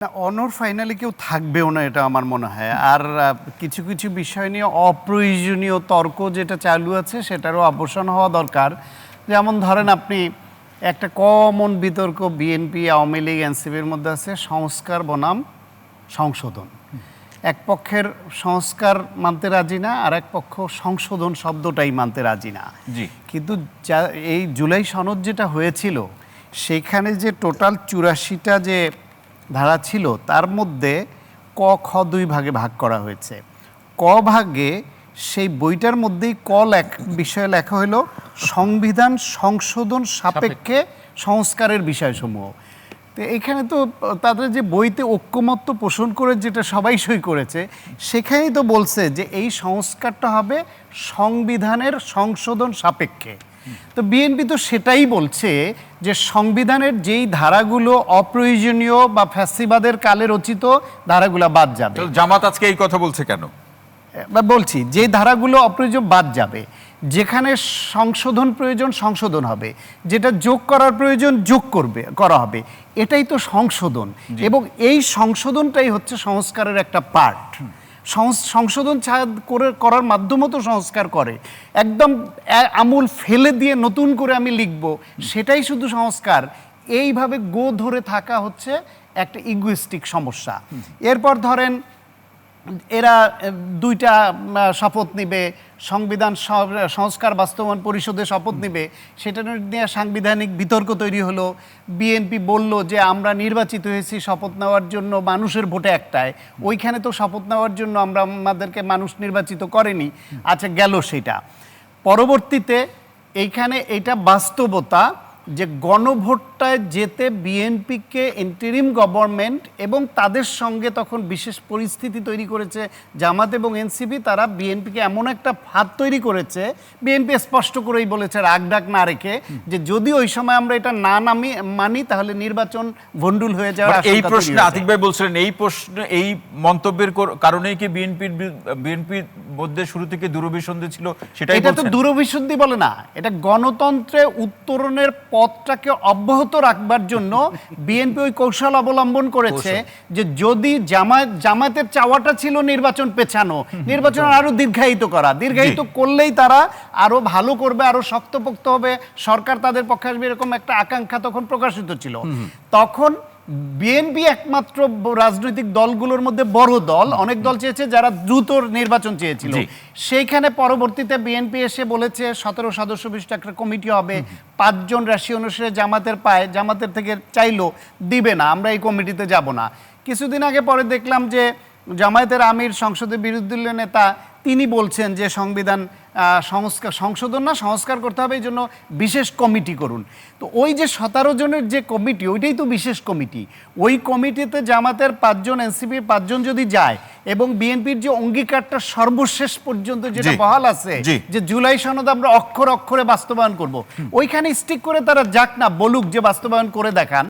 না, অনর ফাইনালে কেউ থাকবেও না এটা আমার মনে হয়। আর কিছু কিছু বিষয় নিয়ে অপ্রয়োজনীয় তর্ক যেটা চালু আছে সেটারও অবসান হওয়া দরকার। যেমন ধরেন আপনি একটা কমন বিতর্ক বিএনপি, আওয়ামী লীগ, এনসিপির মধ্যে আছে সংস্কার বনাম সংশোধন। এক পক্ষের সংস্কার মানতে রাজি না, আর এক পক্ষ সংশোধন শব্দটাই মানতে রাজি না। জি। কিন্তু এই জুলাই সনদ যেটা হয়েছিল সেখানে যে টোটাল 84টা যে ধারা ছিল তার মধ্যে ক খ দুই ভাগে ভাগ করা হয়েছে। ক ভাগে সেই বইটার মধ্যেই বিষয়ে লেখা হলো সংবিধান সংশোধন সাপেক্ষে সংস্কারের বিষয়সমূহ। তো এখানে তো তাদের যে বইতে ঐক্যমত্য পোষণ করে যেটা সবাই সই করেছে সেখানেই তো বলছে যে এই সংস্কারটা হবে সংবিধানের সংশোধন সাপেক্ষে। তো বিএনপি তো সেটাই বলছে যে সংবিধানের যেই ধারাগুলো অপ্রয়োজনীয় বা ফ্যাসিবাদের কালে রচিত ধারাগুলো বাদ যাবে। জামাত আজকে এই কথা বলছে কেন? বা বলছি যে ধারাগুলো অপ্রয়োজন বাদ যাবে, যেখানে সংশোধন প্রয়োজন সংশোধন হবে, যেটা যোগ করার প্রয়োজন করা হবে। এটাই তো সংশোধন, এবং এই সংশোধনটাই হচ্ছে সংস্কারের একটা পার্ট। সংশোধন করার মাধ্যমে তো সংস্কার করে, একদম আমূল ফেলে দিয়ে নতুন করে আমি লিখব সেটাই শুধু সংস্কার। এইভাবে ধরে থাকা হচ্ছে একটা ইগোইস্টিক সমস্যা। এরপর ধরেন এরা দুইটা শপথ নিবে, সংবিধান সংস্কার বাস্তবায়ন পরিষদে শপথ নিবে, সেটা নিয়ে সাংবিধানিক বিতর্ক তৈরি হলো। বিএনপি বলল যে আমরা নির্বাচিত হয়েছি শপথ নেওয়ার জন্য মানুষের ভোটে একটায়, ওইখানে তো শপথ নেওয়ার জন্য আমাদেরকে মানুষ নির্বাচিত করেনি। আচ্ছা, গেল সেটা। পরবর্তীতে এইখানে এটা বাস্তবতা যে গণভোটটায় যেতে বিএনপিকে ইন্টারিম গভর্নমেন্ট এবং তাদের সঙ্গে তখন বিশেষ পরিস্থিতি তৈরি করেছে জামাত এবং এনসিপি। তারা বিএনপিকে এমন একটা ফাঁদ তৈরি করেছে, বিএনপি স্পষ্ট করেই বলেছে রাগ ডাক না রেখে, যে যদি ওই সময় আমরা এটা না মানি তাহলে নির্বাচন ভণ্ডুল হয়ে যাওয়ার আশঙ্কা তৈরি হয়েছে। এই প্রশ্নে আতিক ভাই বলছিলেন এই মন্তব্যের কারণেই কি বিএনপির মধ্যে শুরু থেকে দূরভিসন্ধি ছিল? এটা তো দূরভিসন্ধি বলে না, এটা গণতন্ত্রে উত্তরণের পথটাকে অব্যাহত রাখবার জন্য বিএনপি ওই কৌশল অবলম্বন করেছে যে যদি জামায়াতের চাওয়াটা ছিল নির্বাচন পেছানো, নির্বাচন আরো দীর্ঘায়িত করা, দীর্ঘায়িত করলেই তারা আরো ভালো করবে, আরো শক্তপোক্ত হবে, সরকার তাদের পক্ষে আসবে, এরকম একটা আকাঙ্ক্ষা তখন প্রকাশিত ছিল। তখন বিএনপি একমাত্র রাজনৈতিক দলগুলোর মধ্যে বড় দল, অনেক দল চেয়েছে যারা দ্রুত নির্বাচন চেয়েছিল। সেইখানে পরবর্তীতে বিএনপি এসে বলেছে 17 সদস্য বিশিষ্ট একটা কমিটি হবে, 5 জন রাশি অনুসারে জামাতের থেকে চাইলো দিবে না, আমরা এই কমিটিতে যাব না। কিছুদিন আগে পরে দেখলাম যে জামায়াতের আমির, সংসদের বিরোধী দলীয় নেতা, তিনি বলছেন যে সংবিধান সংশোধন না সংস্কার করতে হবে, এই জন্য বিশেষ কমিটি করুন। তো ওই যে 17 জনের যে কমিটি, ওইটাই তো বিশেষ কমিটি। ওই কমিটিতে জামাতের 5 জন, এনসিপির 5 জন যদি যায়, এবং বিএনপির যে অঙ্গীকারটা সর্বশেষ পর্যন্ত যেটা বহাল আছে যে জুলাই সনদ আমরা অক্ষরে বাস্তবায়ন করব, ওইখানে স্টিক করে তারা যাক না, বলুক যে বাস্তবায়ন করে দেখান।